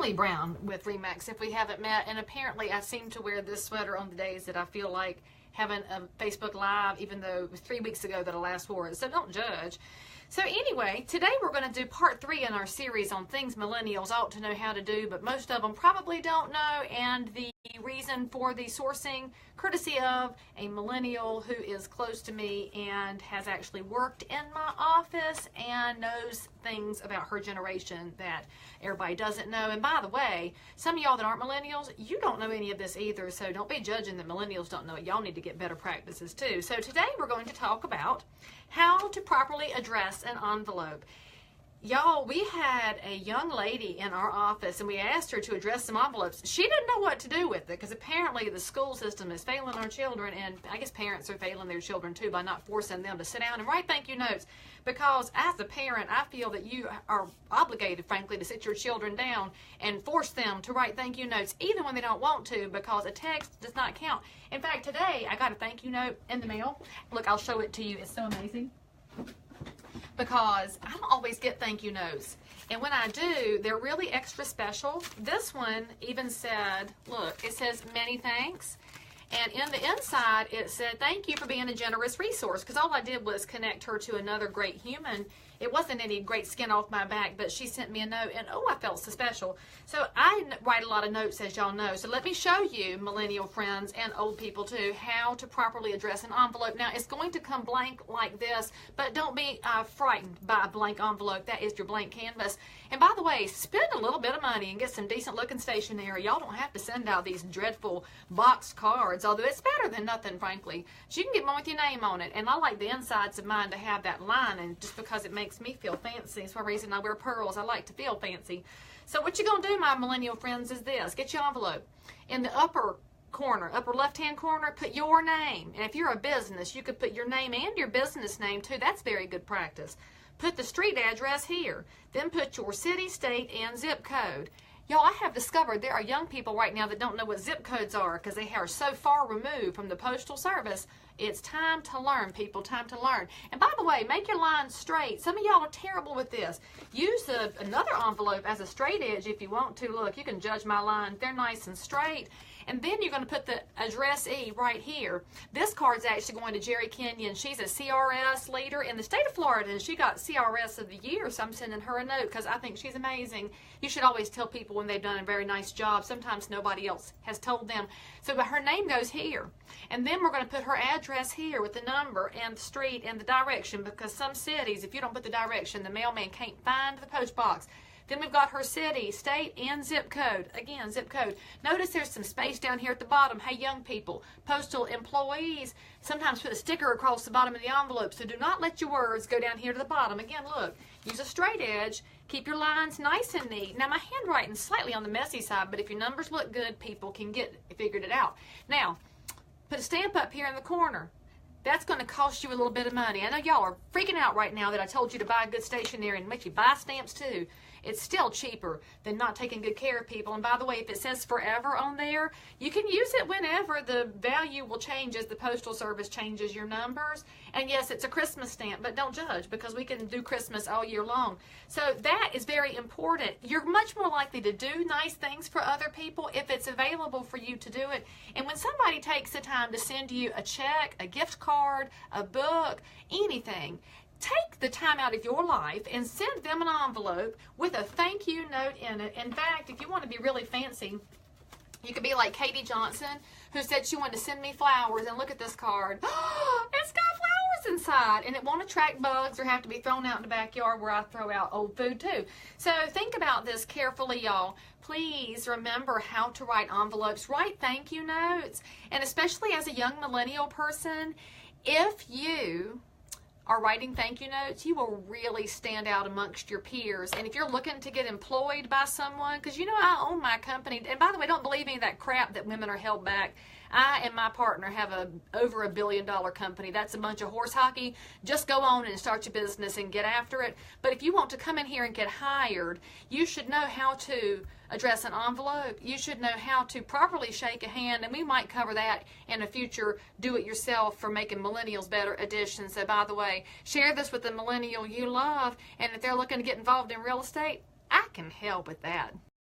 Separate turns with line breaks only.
Leigh Brown with Remax, if we haven't met, and apparently I seem to wear this sweater on the days that I feel like having a Facebook Live, even though it was 3 weeks ago that I last wore it, so don't judge. So anyway, today we're going to do part 3 in our series on things millennials ought to know how to do, but most of them probably don't know, and the reason for the sourcing, courtesy of a millennial who is close to me and has actually worked in my office and knows things about her generation that everybody doesn't know. And by the way, some of y'all that aren't millennials, you don't know any of this either, so don't be judging that millennials don't know it. Y'all need to get better practices too. So today we're going to talk about how to properly address an envelope. Y'all, we had a young lady in our office and we asked her to address some envelopes. She didn't know what to do with it because apparently the school system is failing our children, and I guess parents are failing their children too by not forcing them to sit down and write thank you notes, because as a parent I feel that you are obligated, frankly, to sit your children down and force them to write thank you notes even when they don't want to, because a text does not count. In fact, today I got a thank you note in the mail. Look, I'll show it to you. It's so amazing, because I don't always get thank you notes, and when I do, they're really extra special. This one even said, look, it says many thanks, and in the inside it said thank you for being a generous resource, because all I did was connect her to another great human. It wasn't any great skin off my back, but she sent me a note, and oh, I felt so special. So I write a lot of notes, as y'all know. So let me show you, millennial friends and old people too, how to properly address an envelope. Now, it's going to come blank like this, but don't be frightened by a blank envelope. That is your blank canvas. And by the way, spend a little bit of money and get some decent looking stationery. Y'all don't have to send out these dreadful boxed cards, although it's better than nothing, frankly. So you can get one with your name on it. And I like the insides of mine to have that lining just because it makes me feel fancy. That's one reason I wear pearls. I like to feel fancy. So what you're going to do, my millennial friends, is this. Get your envelope. In the upper corner, upper left-hand corner, put your name. And if you're a business, you could put your name and your business name too. That's very good practice. Put the street address here. Then put your city, state, and zip code. Y'all, I have discovered there are young people right now that don't know what zip codes are because they are so far removed from the Postal Service. It's time to learn, people, time to learn. And by the way, make your lines straight. Some of y'all are terrible with this. Use another envelope as a straight edge if you want to. Look, you can judge my lines. They're nice and straight. And then you're going to put the addressee right here. This card's actually going to Jerry Kenyon. She's a CRS leader in the state of Florida, and she got CRS of the year, so I'm sending her a note because I think she's amazing. You should always tell people when they've done a very nice job. Sometimes nobody else has told them. So but her name goes here. And then we're going to put her address here with the number and the street and the direction, because some cities, if you don't put the direction, the mailman can't find the post box. Then we've got her city, state, and zip code. Again, zip code. Notice there's some space down here at the bottom. Hey, young people, postal employees sometimes put a sticker across the bottom of the envelope, so do not let your words go down here to the bottom. Again, look, use a straight edge. Keep your lines nice and neat. Now, my handwriting's slightly on the messy side, but if your numbers look good, people can figured it out. Now, put a stamp up here in the corner. That's going to cost you a little bit of money. I know y'all are freaking out right now that I told you to buy good stationery and make you buy stamps too. It's still cheaper than not taking good care of people. And by the way, if it says forever on there, you can use it whenever. The value will change as the Postal Service changes your numbers. And yes, it's a Christmas stamp, but don't judge, because we can do Christmas all year long. So that is very important. You're much more likely to do nice things for other people if it's available for you to do it. And when somebody takes the time to send you a check, a gift card, a book, anything, take the time out of your life and send them an envelope with a thank you note in it. In fact, if you want to be really fancy, you could be like Katie Johnson, who said she wanted to send me flowers. And look at this card. It's got flowers inside, and it won't attract bugs or have to be thrown out in the backyard where I throw out old food too. So think about this carefully, y'all. Please remember how to write envelopes. Write thank you notes. And especially as a young millennial person, if you are writing thank you notes, you will really stand out amongst your peers. And if you're looking to get employed by someone, because you know I own my company, and by the way, don't believe any of that crap that women are held back. I and my partner have over $1 billion company. That's a bunch of horse hockey. Just go on and start your business and get after it. But if you want to come in here and get hired, you should know how to address an envelope. You should know how to properly shake a hand, and we might cover that in a future do-it-yourself for making millennials better edition. So by the way, share this with the millennial you love, and if they're looking to get involved in real estate, I can help with that.